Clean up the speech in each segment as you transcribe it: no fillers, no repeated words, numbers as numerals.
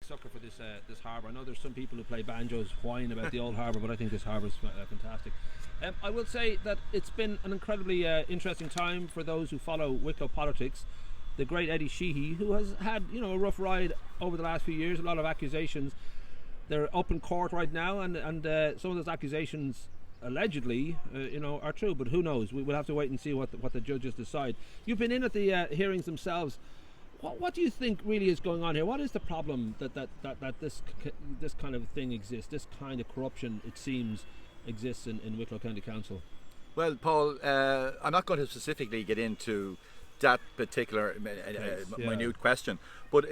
sucker for this harbour. I know there's some people who play banjos whine about the old harbour, but I think this harbour's fantastic. I will say that it's been an incredibly interesting time for those who follow Wicklow politics. The great Eddie Sheehy, who has had a rough ride over the last few years, a lot of accusations. They're up in court right now, and some of those accusations allegedly are true, but who knows? We'll have to wait and see what the judges decide. You've been in at the hearings themselves. What do you think really is going on here? What is the problem that this kind of thing exists? This kind of corruption, it seems, exists in Wicklow County Council. Well, Paul, I'm not going to specifically get into that particular minute question, but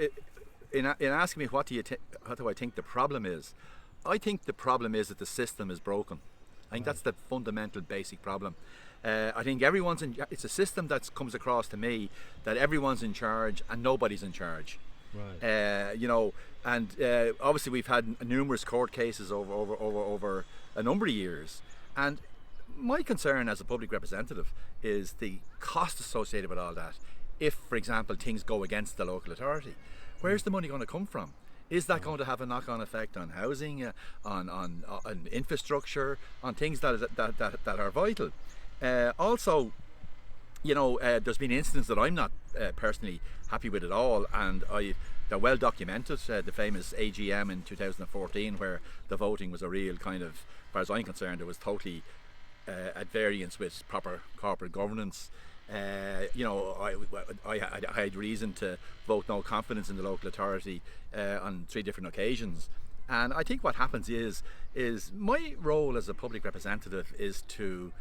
in asking me what do I think the problem is, I think the problem is that the system is broken. I think that's the fundamental basic problem. I think it's a system that comes across to me that everyone's in charge and nobody's in charge. Right. And obviously we've had numerous court cases over a number of years, and my concern as a public representative is the cost associated with all that. If, for example, things go against the local authority, where's the money going to come from? Is that going to have a knock-on effect on housing, on infrastructure, on things that are vital? Also, there's been incidents that I'm not personally happy with at all, and they're well documented. The famous AGM in 2014, where the voting was a real kind of, as far as I'm concerned, it was totally at variance with proper corporate governance. I had reason to vote no confidence in the local authority on 3 different occasions. And I think what happens is my role as a public representative is to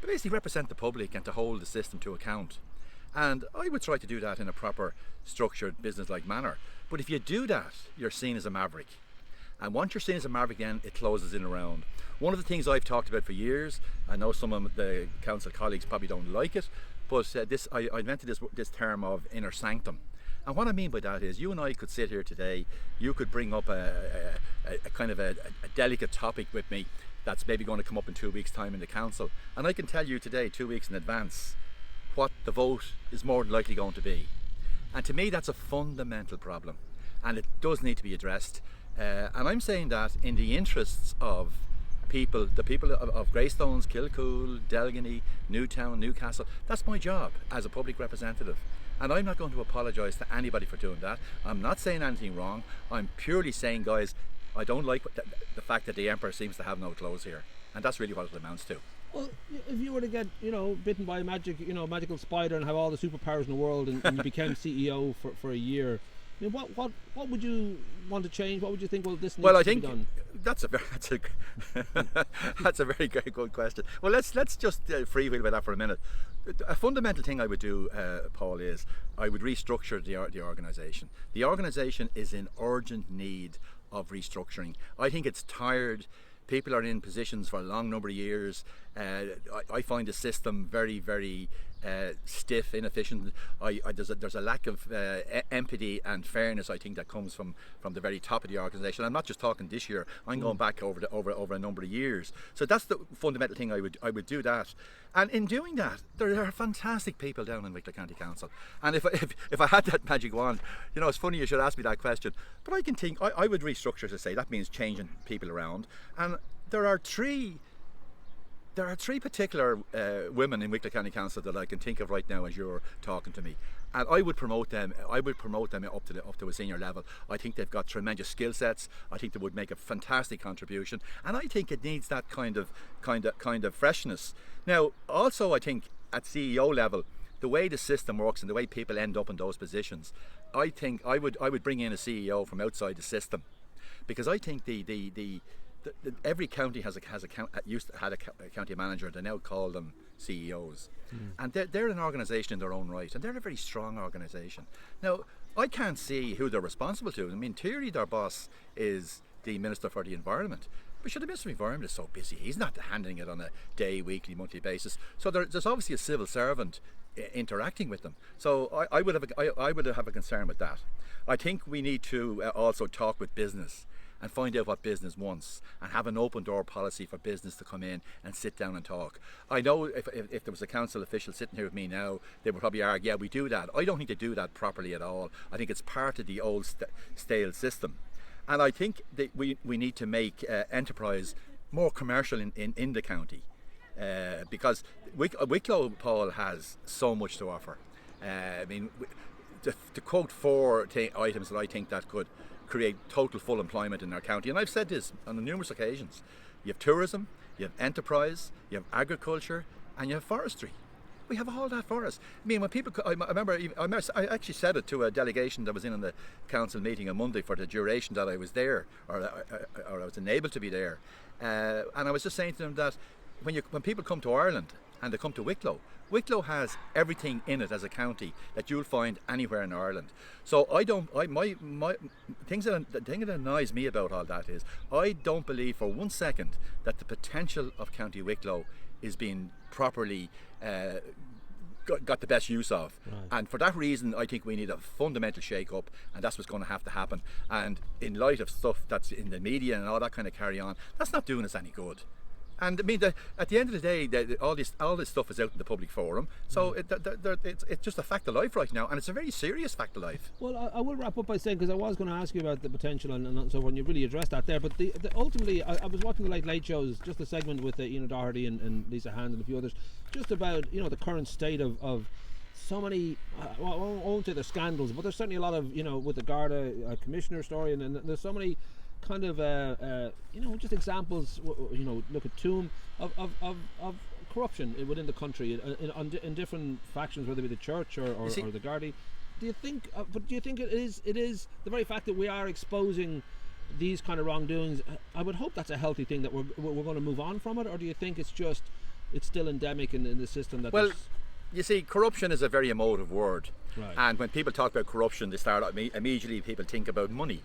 basically represent the public and to hold the system to account. And I would try to do that in a proper, structured, business-like manner. But if you do that, you're seen as a maverick. And once you're seen as a maverick, then it closes in around. One of the things I've talked about for years, I know some of the council colleagues probably don't like it, but I invented this term of inner sanctum. And what I mean by that is, you and I could sit here today, you could bring up a kind of a delicate topic with me that's maybe going to come up in 2 weeks' time in the council, and I can tell you today, 2 weeks in advance, what the vote is more than likely going to be. And to me, that's a fundamental problem, and it does need to be addressed. And I'm saying that in the interests of the people of Greystones, Kilcool, Delgany, Newtown, Newcastle, that's my job as a public representative. And I'm not going to apologise to anybody for doing that. I'm not saying anything wrong. I'm purely saying, guys, I don't like the fact that the Emperor seems to have no clothes here. And that's really what it amounts to. Well, if you were to get, bitten by a magical spider and have all the superpowers in the world, and you became CEO for a year, what would you want to change? What would you think? Well, this needs to be done. That's a very good question. Well, let's just freewheel with that for a minute. A fundamental thing I would do, Paul, is I would restructure the organisation. The organisation is in urgent need of restructuring. I think it's tired. People are in positions for a long number of years. I find the system very, very stiff, inefficient. There's a lack of empathy and fairness, I think, that comes from the very top of the organisation. I'm not just talking this year. I'm going back over a number of years. So that's the fundamental thing. I would do that. And in doing that, there are fantastic people down in Wicklow County Council. And if I had that magic wand, it's funny you should ask me that question. But I can think I would restructure to say that means changing people around. And there are three particular women in Wicklow County Council that I can think of right now as you're talking to me, and I would promote them. up to a senior level. I think they've got tremendous skill sets. I think they would make a fantastic contribution, and I think it needs that kind of freshness. Now, also, I think at CEO level, the way the system works and the way people end up in those positions, I think I would bring in a CEO from outside the system, because I think every county used to had a county manager. They now call them CEOs, and they're an organisation in their own right, and they're a very strong organisation. Now, I can't see who they're responsible to. I mean, in theory, their boss is the Minister for the Environment, but the Minister of the Environment is so busy; he's not handling it on a day, weekly, monthly basis. So there's obviously a civil servant interacting with them. So I would have a concern with that. I think we need to also talk with business and find out what business wants, and have an open door policy for business to come in and sit down and talk. I know if there was a council official sitting here with me now, they would probably argue, yeah, we do that. I don't think they do that properly at all. I think it's part of the old stale system. And I think that we need to make enterprise more commercial in the county, because Wicklow, Paul, has so much to offer. I mean, to quote four items that I think that could create total full employment in our county, and I've said this on numerous occasions: you have tourism, you have enterprise, you have agriculture, and you have forestry. We have all that for us. I mean, when people, I actually said it to a delegation that was in the council meeting on Monday for the duration that I was there, or I was enabled to be there, and I was just saying to them that when people come to Ireland and they come to Wicklow, Wicklow has everything in it as a county that you'll find anywhere in Ireland. So the thing that annoys me about all that is I don't believe for one second that the potential of County Wicklow is being properly got the best use of. Right. And for that reason, I think we need a fundamental shake-up, and that's what's going to have to happen. And in light of stuff that's in the media and all that kind of carry on, that's not doing us any good. And I mean, at the end of the day, all this stuff is out in the public forum, so it's just a fact of life right now, and it's a very serious fact of life. Well, I will wrap up by saying, because I was going to ask you about the potential and so on, you really addressed that there, but ultimately, I was watching the Late Shows, just a segment with Ina Doherty and Lisa Hand and a few others, just about the current state of so many, I won't say there's scandals, but there's certainly a lot of, with the Garda commissioner story, and there's so many kind of just examples, look at Toom of corruption within the country in different factions, whether it be the church or the Gardaí. Do you think it is the very fact that we are exposing these kind of wrongdoings? I would hope that's a healthy thing, that we're going to move on from it, or do you think it's still endemic in the system? That well, you see, corruption is a very emotive word, right. And when people talk about corruption, they start immediately people think about money.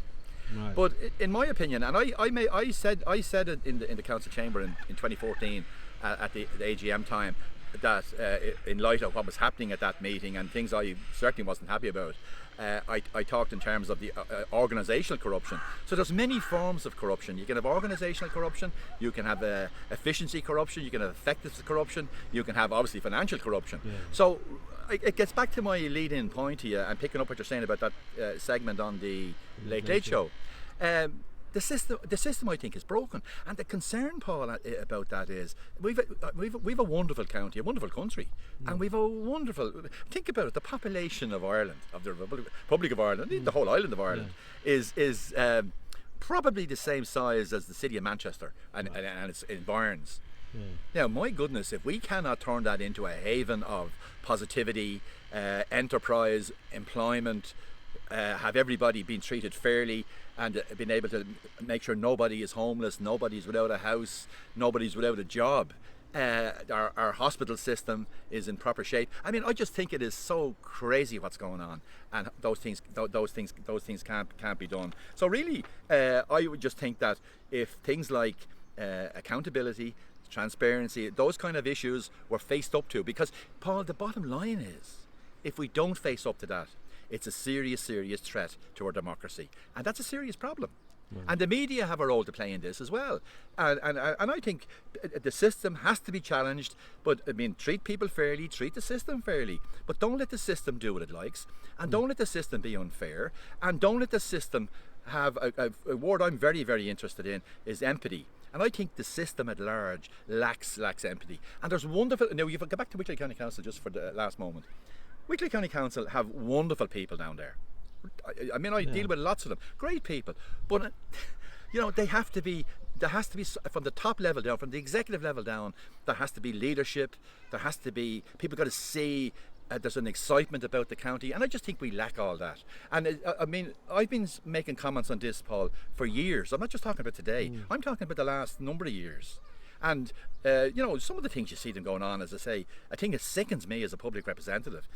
Right. But in my opinion, and I said it in the council chamber in 2014 at the AGM time, that in light of what was happening at that meeting and things I certainly wasn't happy about, I talked in terms of the organisational corruption. So there's many forms of corruption. You can have organisational corruption, you can have efficiency corruption, you can have effectiveness corruption, you can have obviously financial corruption. Yeah. So it gets back to my lead-in point here, and picking up what you're saying about that segment on the Late Show. The system I think is broken, and the concern, Paul, about that is we've a wonderful county, a wonderful country, and we've a wonderful. Think about it: the population of Ireland, of the Republic of Ireland, the whole island of Ireland, is probably the same size as the city of Manchester and its environs. Now, my goodness, if we cannot turn that into a haven of positivity, enterprise, employment, have everybody being treated fairly, and being able to make sure nobody is homeless, nobody's without a house, nobody's without a job, our hospital system is in proper shape. I mean, I just think it is so crazy what's going on, and those things can't be done. So really, I would just think that if things like accountability, transparency, those kind of issues were faced up to, because Paul, the bottom line is, if we don't face up to that, it's a serious threat to our democracy, and that's a serious problem. And the media have a role to play in this as well, and I think the system has to be challenged, but I mean, treat people fairly, treat the system fairly, but don't let the system do what it likes, and don't let the system be unfair, and don't let the system have a word I'm very, very interested in is empathy. And I think the system at large lacks empathy. And there's wonderful, now you've got back to Wicklow County Council just for the last moment. Wicklow County Council have wonderful people down there. I mean, I deal with lots of them, great people, but there has to be from the top level down, from the executive level down, there has to be leadership, there has to be, people got to see there's an excitement about the county, and I just think we lack all that. And I mean, I've been making comments on this, Paul, for years. I'm not just talking about today, I'm talking about the last number of years. And some of the things you see them going on, as I say, I think it sickens me as a public representative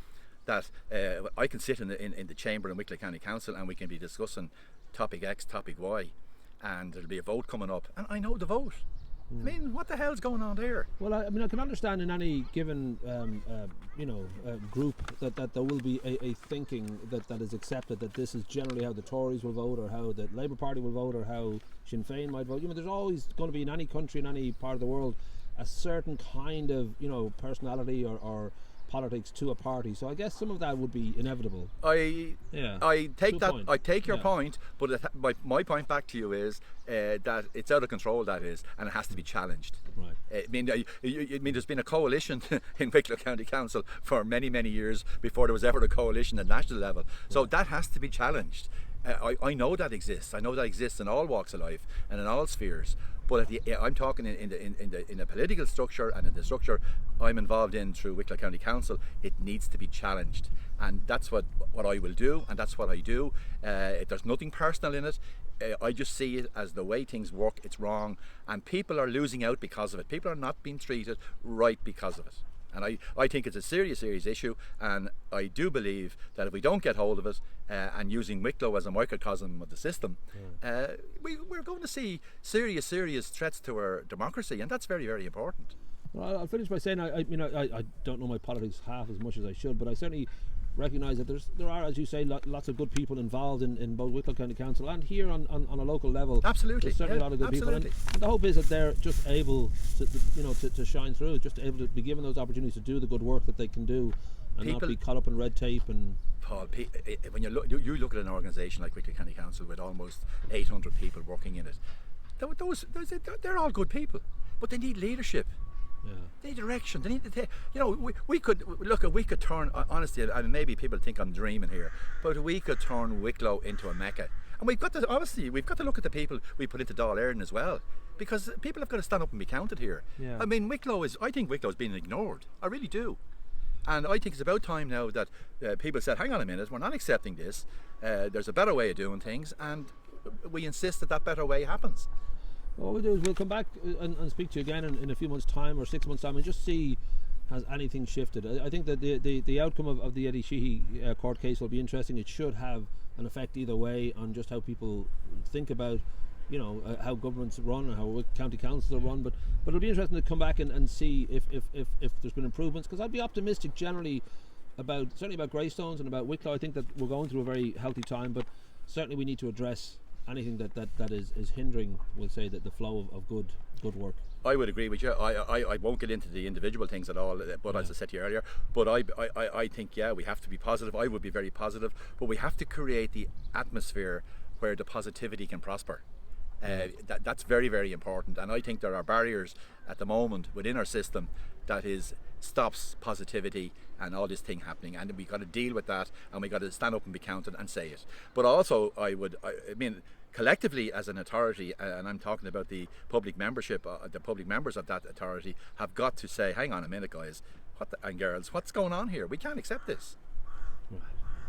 that I can sit in the chamber in Wicklow County Council and we can be discussing topic X, topic Y, and there'll be a vote coming up, and I know the vote. I mean, what the hell's going on there? Well, I mean, I can understand in any given group that there will be a thinking that is accepted, that this is generally how the Tories will vote, or how the Labour Party will vote, or how Sinn Féin might vote. There's always going to be, in any country, in any part of the world, a certain kind of personality or politics to a party. So I guess some of that would be inevitable. I take that. I take your Yeah. point, but my point back to you is that it's out of control. That is, and it has to be challenged. Right. I mean, there's been a coalition in Wicklow County Council for many, many years before there was ever a coalition at national level. So that has to be challenged. I know that exists. I know that exists in all walks of life and in all spheres. But I'm talking in the political structure and in the structure I'm involved in through Wicklow County Council. It needs to be challenged, and that's what I will do, and that's what I do. There's nothing personal in it. I just see it as the way things work. It's wrong, and people are losing out because of it. People are not being treated right because of it. And I think it's a serious issue, and I do believe that if we don't get hold of it, and using Wicklow as a microcosm of the system, we're going to see serious threats to our democracy, and that's very, very important. Well, I'll finish by saying I don't know my politics half as much as I should, but I certainly recognise that there are, as you say, lots of good people involved in both Wicklow County Council and here on a local level. Absolutely, there's certainly a lot of good people, and the hope is that they're just able to shine through, just able to be given those opportunities to do the good work that they can do, and not be caught up in red tape. And Paul, when you look at an organisation like Wicklow County Council with almost 800 people working in it, they're all good people, but they need leadership. Yeah. They need direction. They need to take. We could turn, honestly, and maybe people think I'm dreaming here, but we could turn Wicklow into a mecca. And we've got to look at the people we put into Dáil Éireann as well, because people have got to stand up and be counted here. Yeah. I mean, I think Wicklow is being ignored. I really do. And I think it's about time now that people said, hang on a minute, we're not accepting this. There's a better way of doing things, and we insist that better way happens. What we'll do is we'll come back and speak to you again in a few months' time or 6 months' time and just see has anything shifted. I think that the outcome of the Eddie Sheehy court case will be interesting. It should have an effect either way on just how people think about how governments run and how county councils are run, but it'll be interesting to come back and see if there's been improvements, because I'd be optimistic generally certainly about Greystones and about Wicklow. I think that we're going through a very healthy time, but certainly we need to address anything that is hindering, we'll say, that the flow of good work. I would agree with you. I won't get into the individual things at all, but as I said to you earlier, but I think we have to be positive. I would be very positive, but we have to create the atmosphere where the positivity can prosper. That's very, very important, and I think there are barriers at the moment within our system that stops positivity and all this thing happening, and we got to deal with that, and we got to stand up and be counted and say it. But also I mean collectively as an authority, and I'm talking about the public membership, the public members of that authority have got to say, hang on a minute guys and girls, what's going on here? We can't accept this.